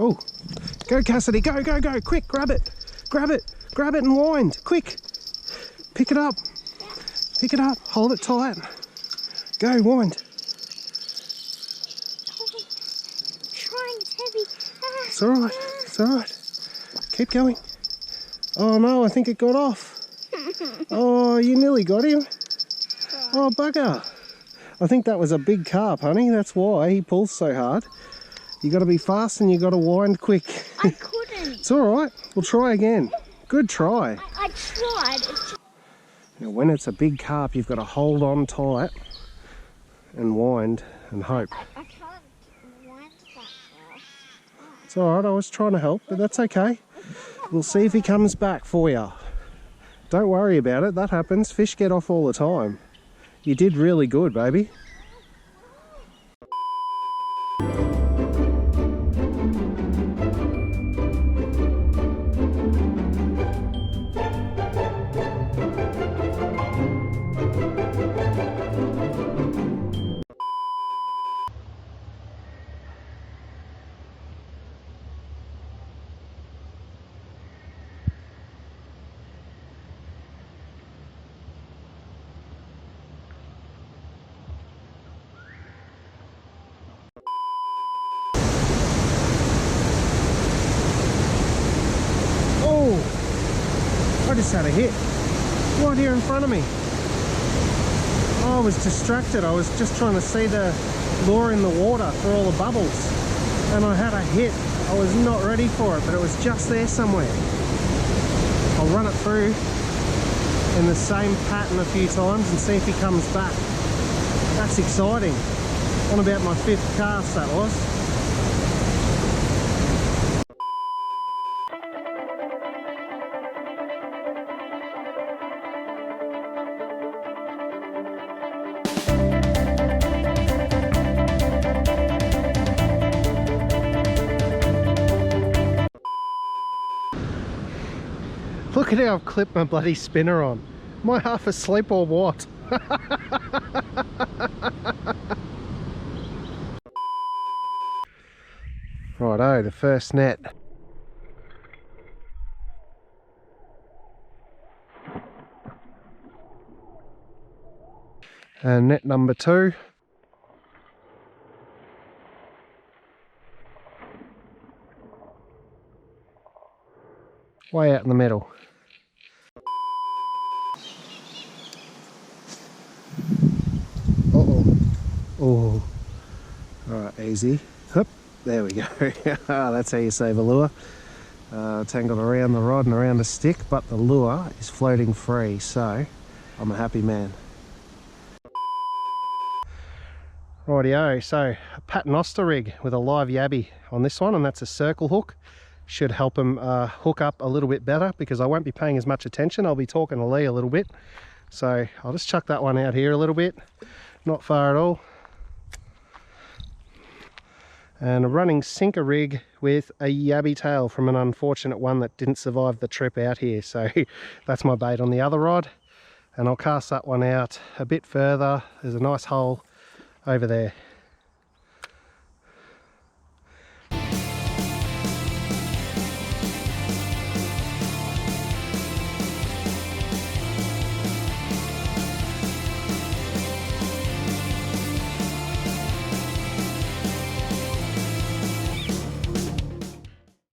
Oh, go Cassidy, go, go, go, quick, grab it and wind, quick. Pick it up, hold it tight. Go, wind. Trying, it's heavy. It's alright, it's alright. Keep going. Oh no, I think it got off. Oh, you nearly got him. Oh, bugger. I think that was a big carp, honey. That's why he pulls so hard. You got to be fast and you got to wind quick. I couldn't. It's alright. We'll try again. Good try. I tried. It's just... Now, when it's a big carp, you've got to hold on tight and wind and hope. I can't wind that fast. It's alright. I was trying to help, but that's okay. We'll see if he comes back for you. Don't worry about it. That happens. Fish get off all the time. You did really good, baby. I just had a hit right here in front of me. I was distracted. I was just trying to see the lure in the water for all the bubbles, and I had a hit. I was not ready for it, but it was just there somewhere. I'll run it through in the same pattern a few times and see if he comes back. That's exciting. On about my 5th cast, that was. Look at how I've clipped my bloody spinner on. Am I half asleep or what? Righto, the first net. And net number 2. Way out in the middle. Oh, alright, easy. Hup, there we go. That's how you save a lure. Tangled around the rod and around the stick, but the lure is floating free, so I'm a happy man. Rightio, so a paternoster rig with a live yabby on this one, and that's a circle hook. Should help him hook up a little bit better because I won't be paying as much attention. I'll be talking to Lee a little bit. So I'll just chuck that one out here a little bit. Not far at all. And a running sinker rig with a yabby tail from an unfortunate one that didn't survive the trip out here. So that's my bait on the other rod. And I'll cast that one out a bit further. There's a nice hole over there.